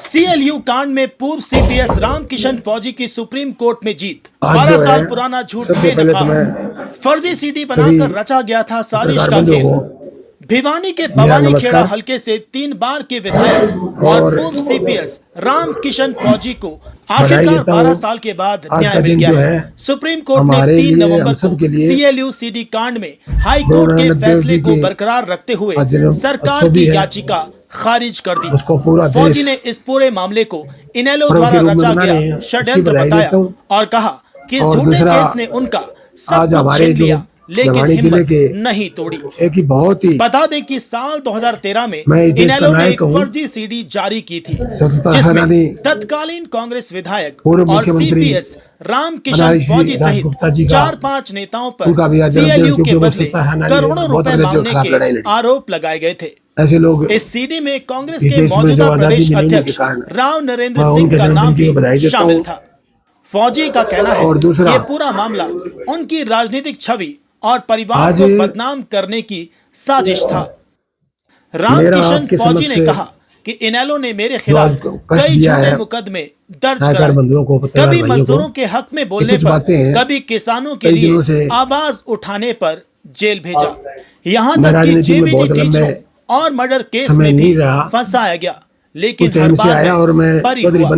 CLU कांड में पूर्व सीपीएस रामकिशन फौजी की सुप्रीम कोर्ट में जीत। 12 साल पुराना झूठ बेनकाब। फर्जी सीडी बनाकर रचा गया था साजिश का खेल। भिवानी के भवानी खेड़ा हलके से 3 बार के विधायक और पूर्व सीपीएस रामकिशन फौजी को आखिरकार 12 साल के बाद न्याय मिल गया है। सुप्रीम कोर्ट ने 3 नवंबर को सीएलयू सीडी कांड में हाई कोर्ट के फैसले को बरकरार रखते हुए सरकार की याचिका खारिज कर दी। फौजी ने इस पूरे मामले को इनेलो द्वारा रचा गया षड्यंत्र बताया और कहा कि इस झूठे केस ने उनका सब कुछ छीन लिया, लेकिन हिम्मत नहीं तोड़ी। बता दें कि साल 2013 में इनेलो ने एक फर्जी सीडी जारी की थी, जिसमें तत्कालीन कांग्रेस विधायक और सीपीएस रामकिशन फौजी सहित 4-5 नेताओं पर सीएलयू के बदले करोड़ों रुपए मांगने के आरोप लगाए गए थे। ऐसे लोग इस सीडी में कांग्रेस के मौजूदा प्रदेश अध्यक्ष राव नरेंद्र सिंह का नाम भी शामिल था। फौजी का कहना है ये पूरा मामला उनकी राजनीतिक छवि और परिवार को बदनाम करने की साजिश था। रामकिशन फौजी ने कहा कि इनेलो ने मेरे खिलाफ कई झूठे मुकदमे दर्ज कराए, कभी मजदूरों के हक में बोलने पर, कभी किसानों के लिए आवाज उठाने पर जेल भेजा, यहाँ तक कि जेबीटी टीचरों और मर्डर केस में भी फंसाया गया, लेकिन हर बार में बरी हुआ।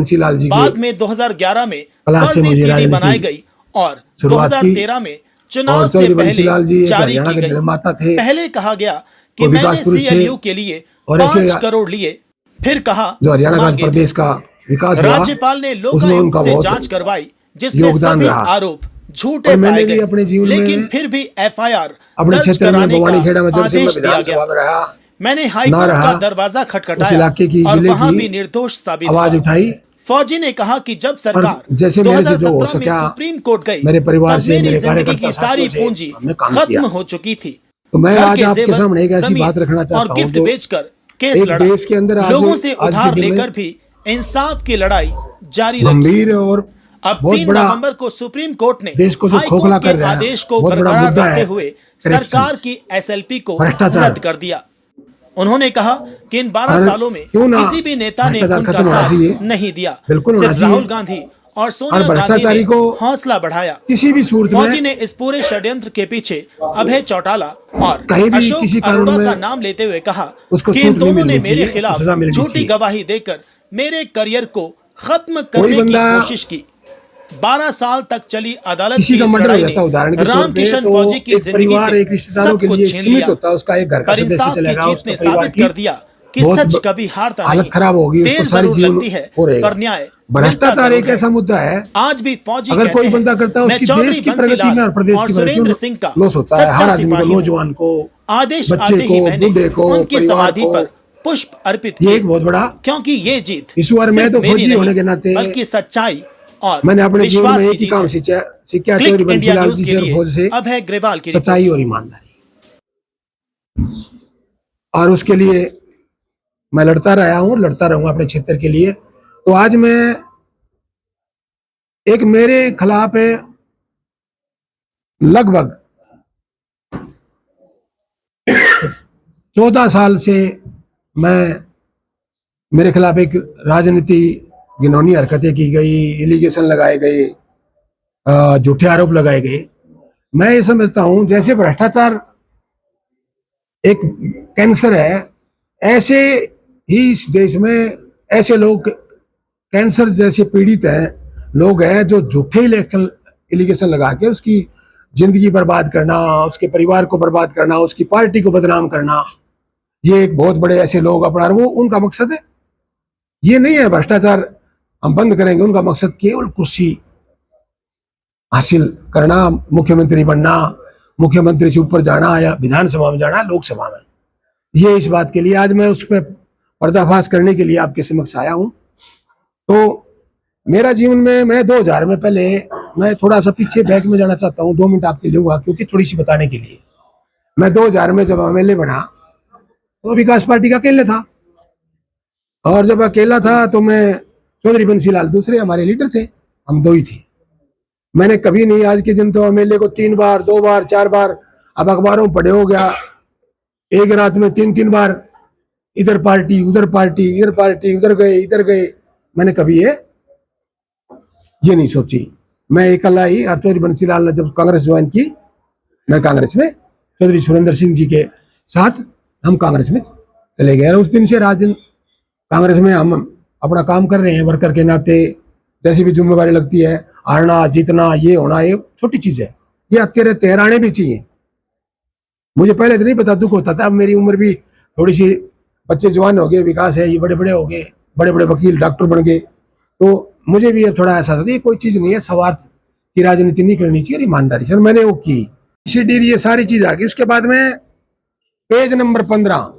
बाद में 2011 में फर्जी सीडी बनाई गई और 2013 में चुनाव से पहले जारी की गई। पहले कहा गया कि मैंने सीएलयू के लिए 5 करोड़ लिए, फिर कहा जो हरियाणा का प्रदेश का विकास हुआ, राज्यपाल ने लोकायुक्त से जांच करवाई, जिसमें सभी आरोप झूठे पाए गए, लेकिन फिर भी एफआईआर दर्ज कराने का आदेश दिया गया। मैंने हाईकोर्ट का दरवाजा खटखटाया और वहां भी निर्दोष साबित हुआ। फौजी ने कहा कि जब सरकार 2017 में सुप्रीम कोर्ट गई, तब मेरी जिंदगी की सारी पूंजी खत्म हो चुकी थी। तो मैं आज आपके सामने एक ऐसी बात रखना चाहता हूं, और गिफ्ट बेचकर केस लड़ा, लोगों से उधार लेकर भी इंसाफ की लड़ाई जारी रखी। और अब 3 नवंबर को सुप्रीम कोर्ट ने हाईकोर्ट के आदेश को बरकरार रखते हुए सरकार की एसएलपी को रद्द कर दिया। उन्होंने कहा कि इन 12 सालों में किसी भी नेता ने उनका साथ नहीं दिया, सिर्फ राहुल गांधी और सोनिया गांधी ने हौसला बढ़ाया। किसी भी सूरत में फौजी ने इस पूरे षड्यंत्र के पीछे अभय चौटाला और अशोक अरोड़ा का नाम लेते हुए कहा कि इन दोनों ने मेरे खिलाफ झूठी गवाही देकर मेरे करियर को खत्म करने की कोशिश की। 12 साल तक चली अदालत की इस लड़ाई ने रामकिशन फौजी की जिंदगी से सब कुछ छीन लिया, पर इंसाफ की जीत ने साबित कर दिया कि सच कभी हारता नहीं। देर जरूर लगती है पर न्याय। भ्रष्टाचार एक ऐसा मुद्दा है, आज भी फौजी अगर कोई बंदा करता है उसकी देश की प्रगति में और प्रदेश की सुरेंद्र सिंह का लॉस होता है। हर आदमी को, नौजवान को, आदेश आते ही मैंने उनकी समाधि पर पुष्प अर्पित किए, एक बहुत बड़ा, क्योंकि ये जीत इस बार मैं तो फौजी होने के नाते बल्कि सच्चाई और मैंने अपने जीवन में एक ही काम सीखा चौधरी बंसीलाल जी से, फौज से, अभय ग्रेवाल की सच्चाई और ईमानदारी, और उसके लिए मैं लड़ता रहा हूँ, लड़ता रहूंगा अपने क्षेत्र के लिए। तो आज मैं एक मेरे खिलाफ लगभग 14 साल से मेरे खिलाफ एक राजनीति घिनौनी हरकतें की गई, एलिगेशन लगाए गए, झूठे आरोप लगाए गए। मैं ये समझता हूं जैसे भ्रष्टाचार एक कैंसर है, ऐसे ही इस देश में ऐसे लोग कैंसर जैसे पीड़ित हैं, लोग हैं जो झूठे एलिगेशन लगा के उसकी जिंदगी बर्बाद करना, उसके परिवार को बर्बाद करना, उसकी पार्टी को बदनाम करना। ये एक बहुत बड़े ऐसे लोग अपना, वो उनका मकसद है, ये नहीं है भ्रष्टाचार हम बंद करेंगे। उनका मकसद केवल कुर्सी हासिल करना, मुख्यमंत्री बनना, मुख्यमंत्री से ऊपर जाना या विधानसभा में जाना, लोकसभा में। ये इस बात के लिए आज मैं उस पर पर्दाफाश करने के लिए आपके समक्ष आया हूं। तो मेरा जीवन में मैं 2000 में, पहले मैं थोड़ा सा पीछे बैक में जाना चाहता हूं, 2 मिनट आपके लिए हुआ, क्योंकि थोड़ी सी बताने के लिए। मैं 2000 में जब एमएलए बना तो विकास पार्टी का अकेले था, और जब अकेला था तो मैं चौधरी बंसीलाल दूसरे हमारे लीडर थे, हम 2 ही थे। मैंने कभी नहीं, आज के दिन तो एमएलए को 3 बार, 2 बार, 4 बार, अब अखबारों में पढ़े हो गया, एक रात में 3-3 बार इधर पार्टी उधर पार्टी, इधर पार्टी उधर गए इधर गए। मैंने कभी ये नहीं सोची। मैं अकेला ही, और चौधरी बंसीलाल ने जब कांग्रेस ज्वाइन की, मैं कांग्रेस में चौधरी सुरेंद्र सिंह जी के साथ हम कांग्रेस में चले गए। और उस दिन से राज दिन कांग्रेस में हम अपना काम कर रहे हैं वर्कर के नाते। जैसी भी जिम्मेवारी लगती है, हारना जीतना ये होना ये छोटी चीज है, ये अच्छे तेहराने भी चाहिए। मुझे पहले तो नहीं पता, दुख होता था। अब मेरी उम्र भी थोड़ी सी, बच्चे जवान हो गए, विकास है, ये बड़े बड़े हो गए, बड़े बड़े वकील डॉक्टर बन गए, तो मुझे भी अब थोड़ा ऐसा था ये कोई चीज नहीं है, स्वार्थ की राजनीति नहीं करनी चाहिए, ईमानदारी से। मैंने वो की, सीडी ये सारी चीज आ गई। उसके बाद में पेज नंबर 15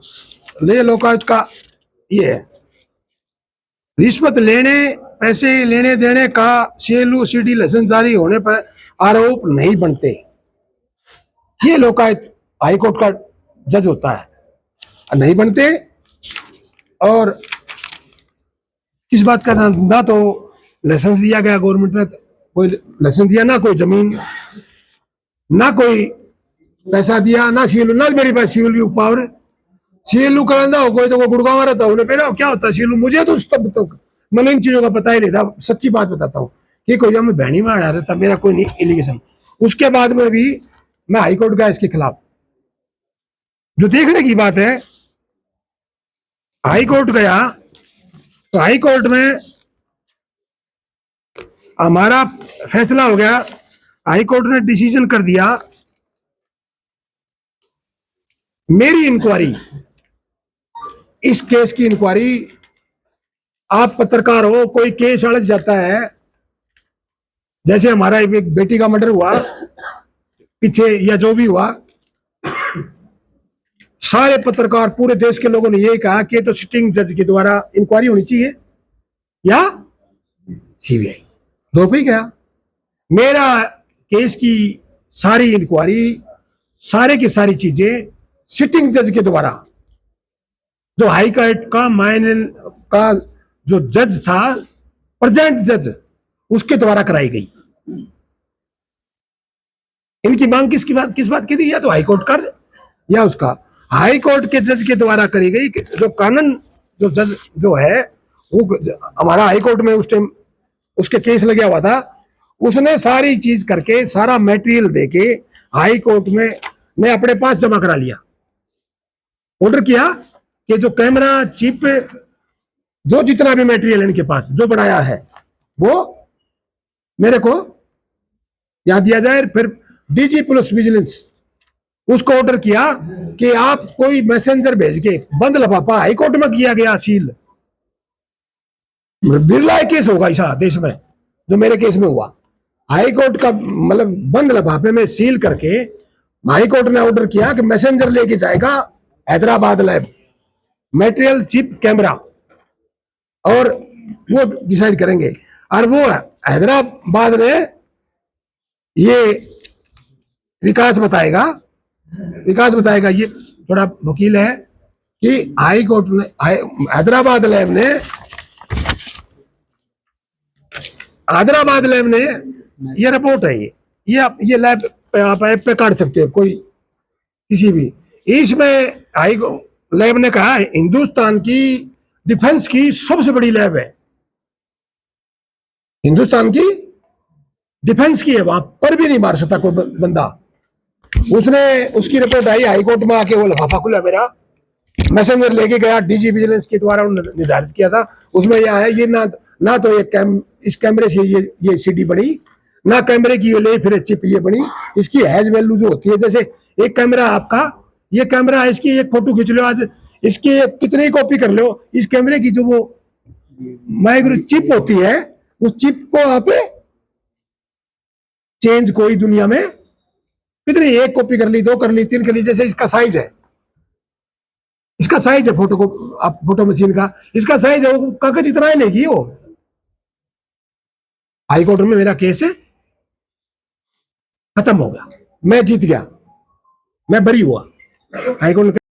ले लोकायुक्त का ये है, रिश्वत लेने पैसे लेने देने का सीएलयू सीडी लाइसेंस जारी होने पर आरोप नहीं बनते। ये लोकायुक्त हाईकोर्ट का जज होता है, नहीं बनते। और किस बात का ना तो लाइसेंस दिया गया गवर्नमेंट ने, कोई लाइसेंस दिया, ना कोई जमीन, ना कोई पैसा दिया, ना सीएलयू, ना मेरे पास सीएलयू पावर। सीएलयू कराना हो कोई तो वो गुड़गांव रहता उन्हें पेरा क्या होता सीएलयू, मुझे तो तब तक मैंने इन चीजों का पता ही नहीं था। सच्ची बात बताता हूँ कि कोई जब मैं बहनी में आ रहा था, मेरा कोई नहीं एलिगेशन। उसके बाद में भी मैं हाईकोर्ट गया इसके खिलाफ। जो देखने की बात है, हाईकोर्ट गया तो हाईकोर्ट में हमारा फैसला हो गया। हाईकोर्ट ने डिसीजन कर दिया, मेरी इंक्वायरी, इस केस की इंक्वायरी, आप पत्रकार हो, कोई केस अड़क जाता है, जैसे हमारा एक बेटी का मर्डर हुआ पीछे या जो भी हुआ, सारे पत्रकार पूरे देश के लोगों ने यही कहा कि तो सिटिंग जज के द्वारा इंक्वायरी होनी चाहिए या सीबीआई, दो पे गया। मेरा केस की सारी इंक्वायरी, सारे की सारी चीजें सिटिंग जज के द्वारा, जो हाई कोर्ट का माइन का जो जज था, प्रेजेंट जज, उसके द्वारा कराई गई। इनकी मांग किस बात की थी, या तो हाई कोर्ट का या उसका, हाई कोर्ट के जज के द्वारा करी गई। जो कानून जो जज जो है वो हमारा हाई कोर्ट में उस टाइम उसके केस लगा हुआ था, उसने सारी चीज करके सारा मटेरियल देके हाई कोर्ट में मैं अपने पास जमा करा लिया। ऑर्डर किया कि जो कैमरा चिप, जो जितना भी मटेरियल इनके पास जो बनाया है वो मेरे को याद दिया जाए। फिर डीजी पुलिस विजिलेंस उसको ऑर्डर किया कि आप कोई मैसेंजर भेज के, बंद लफाफा हाईकोर्ट में किया गया सील, बिरला केस होगा ऐसा देश में जो मेरे केस में हुआ, हाईकोर्ट का मतलब बंद लफाफे में सील करके हाईकोर्ट ने ऑर्डर किया कि मैसेंजर लेके जाएगा Hyderabad lab, material chip camera, और वो डिसाइड करेंगे। और वो हैदराबाद ने ये विकास बताएगा, ये थोड़ा वकील है कि हाई कोर्ट ने, हैदराबाद लैब ने ये रिपोर्ट है, ये लैब पे आप ऐप पे काट सकते हो कोई किसी भी। इसमें हाई लैब ने कहा हिंदुस्तान की डिफेंस की सबसे बड़ी लैब है, हिंदुस्तान की डिफेंस की है, वहां पर भी नहीं मार सकता कोई बंदा। उसने उसकी रिपोर्ट आई हाईकोर्ट में आके, वो लिफाफा खुला मेरा, मैसेंजर लेके गया, डीजी विजिलेंस के द्वारा निर्धारित किया था। उसमें यह है, ये ना तो इस कैमरे से ये सीडी बनी, ना कैमरे की ये ले फिर चिप ये बनी। इसकी हैज वैल्यू जो होती है, जैसे एक कैमरा आपका, ये कैमरा है, इसकी एक फोटो खींच लो आज, इसकी कितनी कॉपी कर लो, इस कैमरे की जो वो माइक्रो चिप होती है, उस चिप को आप चेंज कोई दुनिया में कितनी, एक कॉपी कर ली, दो कर ली, तीन कर ली, जैसे इसका साइज है, इसका साइज है फोटो को, आप फोटो मशीन का इसका साइज है, वो कागज इतना ही लेगी वो। हाईकोर्ट में मेरा केस है, खत्म हो गया, मैं जीत गया, मैं बरी हुआ। हाईकोर्ट